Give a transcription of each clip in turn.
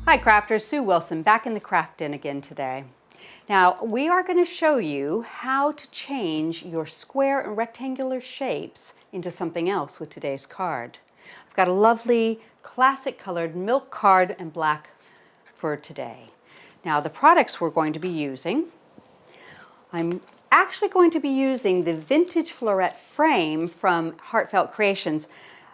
Hi crafters, Sue Wilson back in the craft den again today. Now we are going to show you how to change your square and rectangular shapes into something else with today's card. I've got a lovely classic colored milk card and black for today. Now the products we're going to be using, I'm actually going to be using the vintage Florette frame from Heartfelt Creations.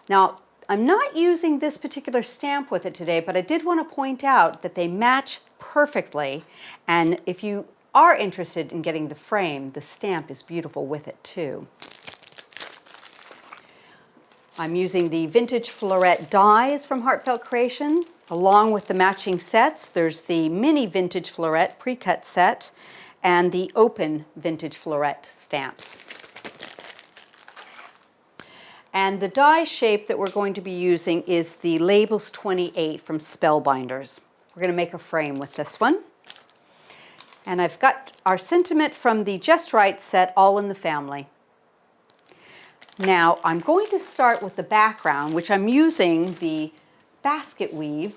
Now I'm not using this particular stamp with it today, but I did want to point out that they match perfectly, and if you are interested in getting the frame, the stamp is beautiful with it too. I'm using the vintage Florette dies from Heartfelt Creation along with the matching sets. There's the mini vintage Florette pre-cut set and the open vintage Florette stamps. And the die shape that we're going to be using is the Labels 28 from Spellbinders. We're going to make a frame with this one. And I've got our sentiment from the Just Right set, All in the Family. Now I'm going to start with the background, which I'm using the Basket Weave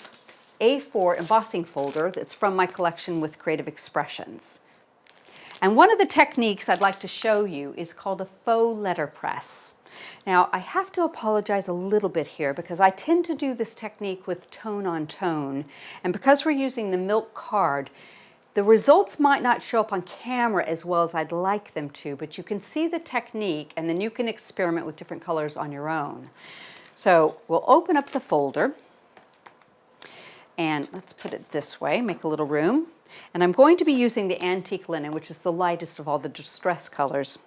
A4 embossing folder that's from my collection with Creative Expressions. And one of the techniques I'd like to show you is called a faux letterpress. Now, I have to apologize a little bit here because I tend to do this technique with tone on tone, and because we're using the milk card, the results might not show up on camera as well as I'd like them to, but you can see the technique and then you can experiment with different colors on your own. So we'll open up the folder and let's put it this way, make a little room. And I'm going to be using the antique linen, which is the lightest of all the distress colors.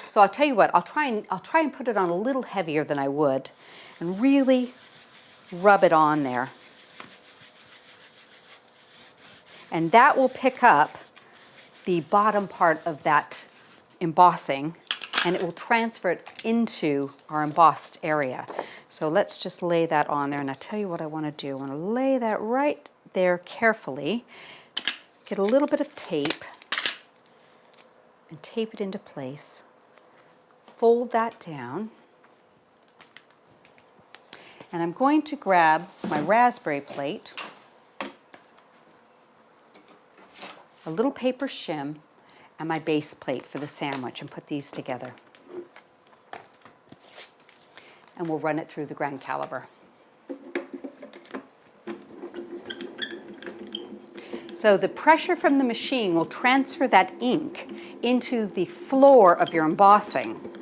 So I'll tell you what, I'll try and put it on a little heavier than I would and really rub it on there. And that will pick up the bottom part of that embossing and it will transfer it into our embossed area. So let's just lay that on there, and I'll tell you what I want to do. I want to lay that right there carefully, get a little bit of tape and tape it into place. Fold that down, and I'm going to grab my raspberry plate, a little paper shim, and my base plate for the sandwich and put these together. And we'll run it through the ground caliper. So the pressure from the machine will transfer that ink into the floor of your embossing.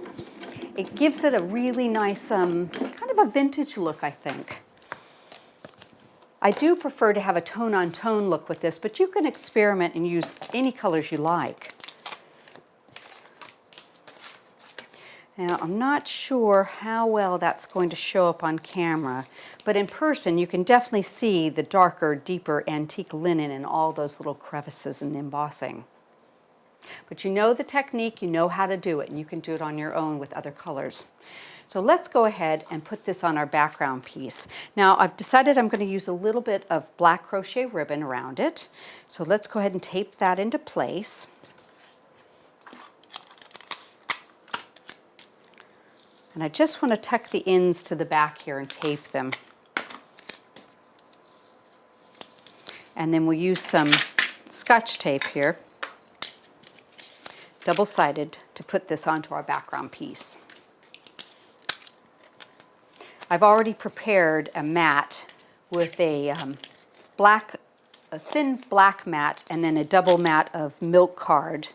It gives it a really nice, kind of a vintage look, I think. I do prefer to have a tone-on-tone look with this, but you can experiment and use any colors you like. Now, I'm not sure how well that's going to show up on camera, but in person you can definitely see the darker, deeper antique linen and all those little crevices in the embossing. But you know the technique, you know how to do it, and you can do it on your own with other colors. So let's go ahead and put this on our background piece. Now I've decided I'm going to use a little bit of black crochet ribbon around it. So let's go ahead and tape that into place. And I just want to tuck the ends to the back here and tape them. And then we'll use some Scotch tape here, double-sided, to put this onto our background piece. I've already prepared a mat with a thin black mat and then a double mat of milk card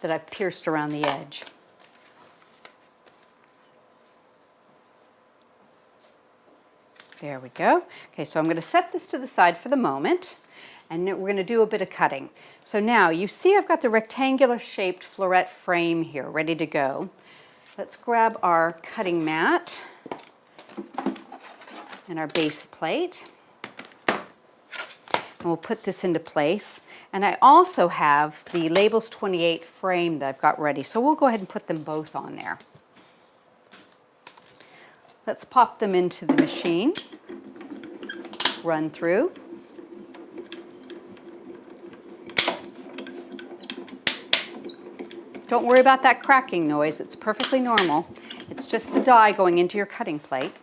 that I've pierced around the edge. There we go. Okay, so I'm going to set this to the side for the moment, and we're going to do a bit of cutting. So now you see I've got the rectangular shaped Florette frame here ready to go. Let's grab our cutting mat and our base plate, and we'll put this into place. And I also have the Labels 28 frame that I've got ready, so we'll go ahead and put them both on there. Let's pop them into the machine, run through. Don't worry about that cracking noise, it's perfectly normal. It's just the die going into your cutting plate.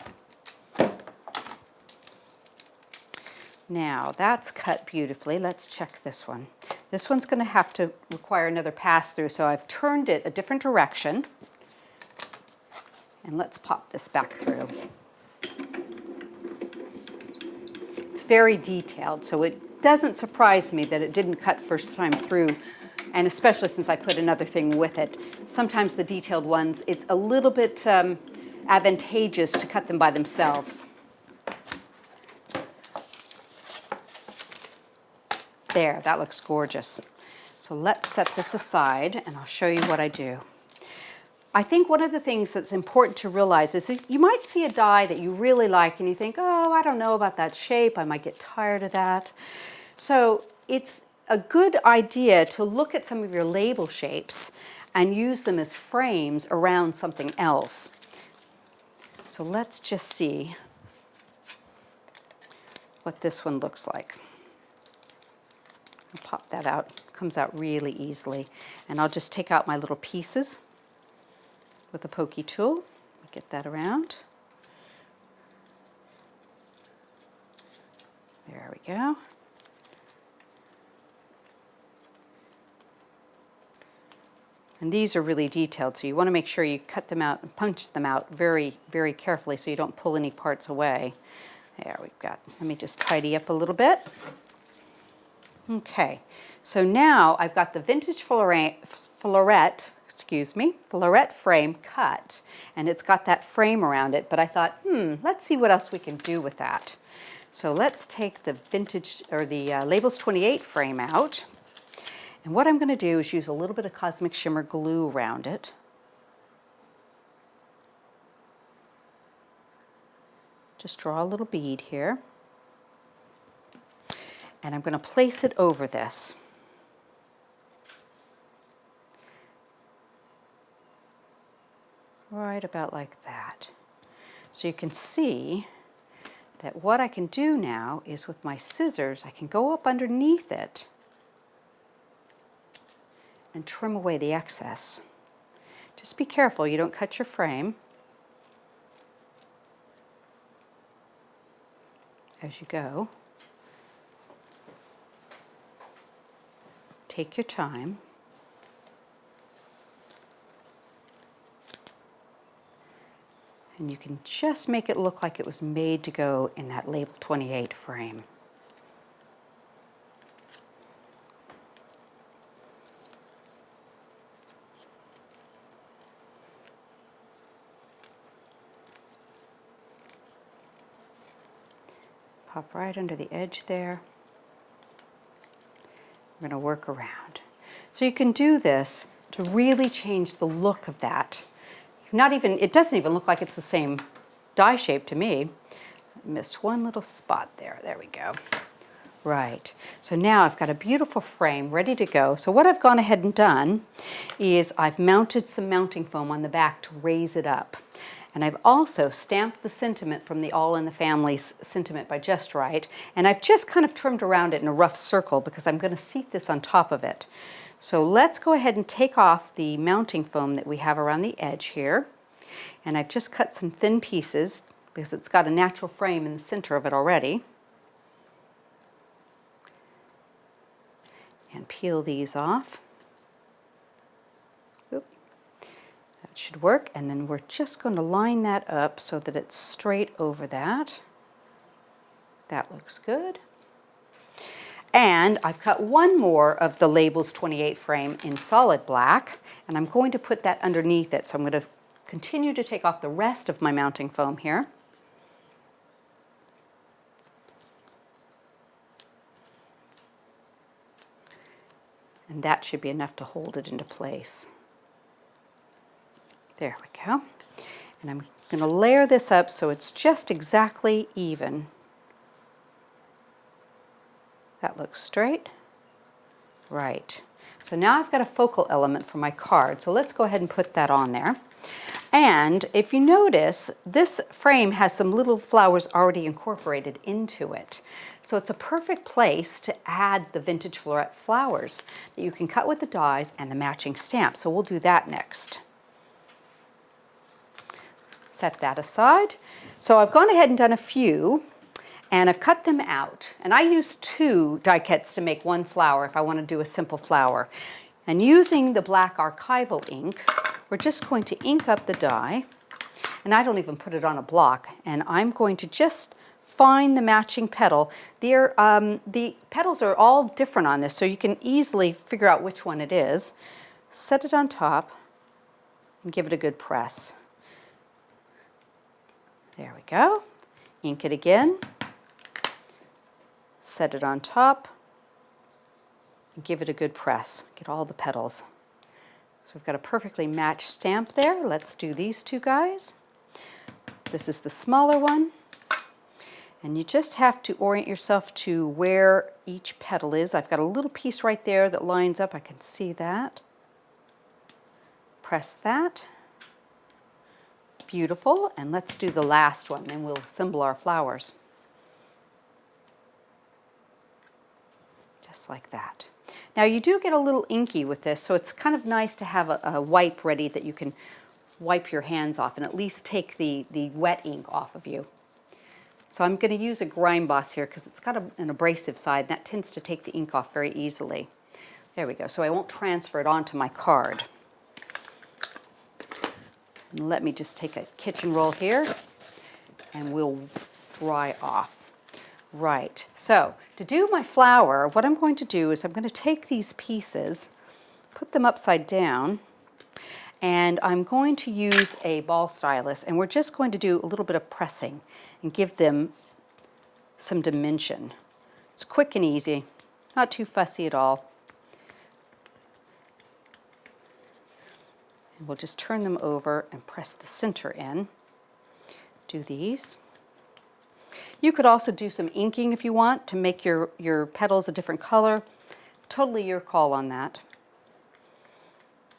Now that's cut beautifully. Let's check this one. This one's going to have to require another pass through, so I've turned it a different direction. And let's pop this back through. It's very detailed, so it doesn't surprise me that it didn't cut first time through, and especially since I put another thing with it. Sometimes the detailed ones, it's a little bit advantageous to cut them by themselves. There, that looks gorgeous. So let's set this aside and I'll show you what I do. I think one of the things that's important to realize is that you might see a die that you really like and you think, oh, I don't know about that shape, I might get tired of that. So it's a good idea to look at some of your label shapes and use them as frames around something else. So let's just see what this one looks like. I'll pop that out. It comes out really easily. And I'll just take out my little pieces with a pokey tool. Get that around. There we go. And these are really detailed, so you want to make sure you cut them out and punch them out very, very carefully so you don't pull any parts away. There we've got, let me just tidy up a little bit. Okay, so now I've got the vintage Florette frame cut, and it's got that frame around it, but I thought, let's see what else we can do with that. So let's take the vintage, or the Labels 28 frame out, and what I'm going to do is use a little bit of Cosmic Shimmer glue around it. Just draw a little bead here. And I'm going to place it over this. Right about like that. So you can see that what I can do now is with my scissors, I can go up underneath it and trim away the excess. Just be careful you don't cut your frame as you go. Take your time. And you can just make it look like it was made to go in that Label 28 frame. Pop right under the edge there. We're going to work around. So you can do this to really change the look of that. It doesn't even look like it's the same die shape to me. I missed one little spot there. There we go. Right. So now I've got a beautiful frame ready to go. So what I've gone ahead and done is I've mounted some mounting foam on the back to raise it up. And I've also stamped the sentiment from the All in the Family's sentiment by Just Right. And I've just kind of trimmed around it in a rough circle because I'm going to seat this on top of it. So let's go ahead and take off the mounting foam that we have around the edge here. And I've just cut some thin pieces because it's got a natural frame in the center of it already. And peel these off. That should work, and then we're just going to line that up so that it's straight over that. That looks good. And I've cut one more of the Labels 28 frame in solid black, and I'm going to put that underneath it. So I'm going to continue to take off the rest of my mounting foam here. And that should be enough to hold it into place. There we go. And I'm going to layer this up so it's just exactly even. That looks straight. Right. So now I've got a focal element for my card. So let's go ahead and put that on there. And if you notice, this frame has some little flowers already incorporated into it. So it's a perfect place to add the vintage Florette flowers that you can cut with the dies and the matching stamp. So we'll do that next. Set that aside. So I've gone ahead and done a few, And I've cut them out. And I use 2 die cuts to make 1 flower if I want to do a simple flower. And using the black archival ink, we're just going to ink up the die. And I don't even put it on a block. And I'm going to just find the matching petal. The petals are all different on this, so you can easily figure out which one it is. Set it on top and give it a good press. There we go. Ink it again. Set it on top and give it a good press. Get all the petals. So we've got a perfectly matched stamp there. Let's do these 2 guys. This is the smaller one. And you just have to orient yourself to where each petal is. I've got a little piece right there that lines up. I can see that. Press that. Beautiful. And let's do the last one, then we'll assemble our flowers. Just like that. Now you do get a little inky with this, so it's kind of nice to have a wipe ready that you can wipe your hands off and at least take the wet ink off of you. So I'm going to use a grind boss here because it's got an abrasive side and that tends to take the ink off very easily. There we go. So I won't transfer it onto my card. And let me just take a kitchen roll here and we'll dry off. Right, so to do my flower, what I'm going to do is I'm going to take these pieces, put them upside down, and I'm going to use a ball stylus, and we're just going to do a little bit of pressing and give them some dimension. It's quick and easy, not too fussy at all. And we'll just turn them over and press the center in. Do these. You could also do some inking if you want to make your petals a different color. Totally your call on that.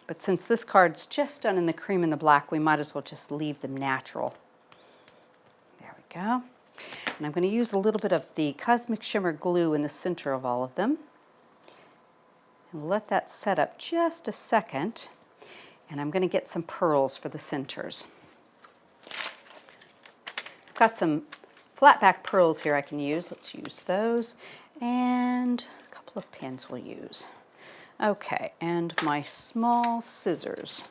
But since this card's just done in the cream and the black, we might as well just leave them natural. There we go. And I'm going to use a little bit of the Cosmic Shimmer glue in the center of all of them. And we'll let that set up just a second. And I'm going to get some pearls for the centers. I've got some flat back pearls here I can use. Let's use those. And a couple of pins we'll use. Okay, and my small scissors.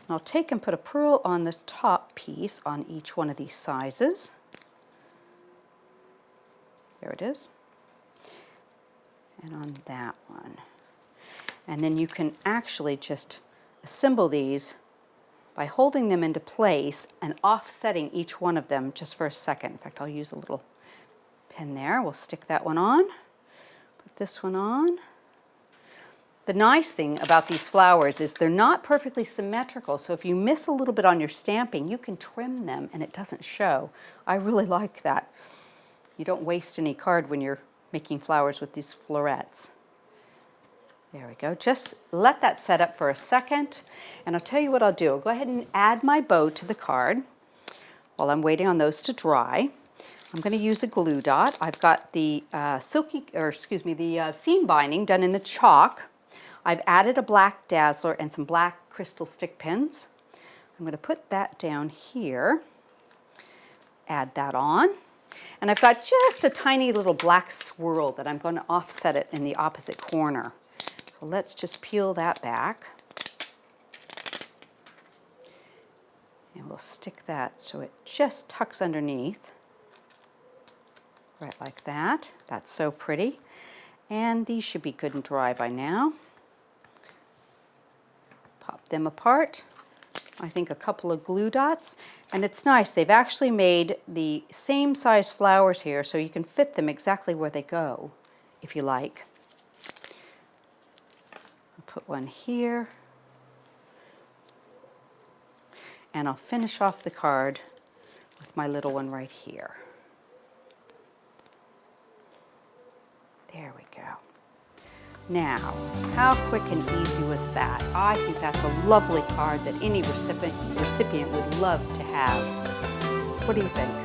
I'll take and put a pearl on the top piece on each one of these sizes. There it is. And on that one. And then you can actually just assemble these by holding them into place and offsetting each one of them just for a second. In fact, I'll use a little pin there. We'll stick that one on. Put this one on. The nice thing about these flowers is they're not perfectly symmetrical, so if you miss a little bit on your stamping, you can trim them and it doesn't show. I really like that. You don't waste any card when you're making flowers with these florettes. There we go. Just let that set up for a second, and I'll tell you what I'll do. I'll go ahead and add my bow to the card while I'm waiting on those to dry. I'm going to use a glue dot. I've got the seam binding done in the chalk. I've added a black dazzler and some black crystal stick pins. I'm going to put that down here. Add that on. And I've got just a tiny little black swirl that I'm going to offset it in the opposite corner. So let's just peel that back. And we'll stick that so it just tucks underneath. Right like that. That's so pretty. And these should be good and dry by now. Pop them apart. I think a couple of glue dots. And it's nice, they've actually made the same size flowers here so you can fit them exactly where they go, if you like. I'll put one here. And I'll finish off the card with my little one right here. There we go. Now, how quick and easy was that? I think that's a lovely card that any recipient would love to have. What do you think?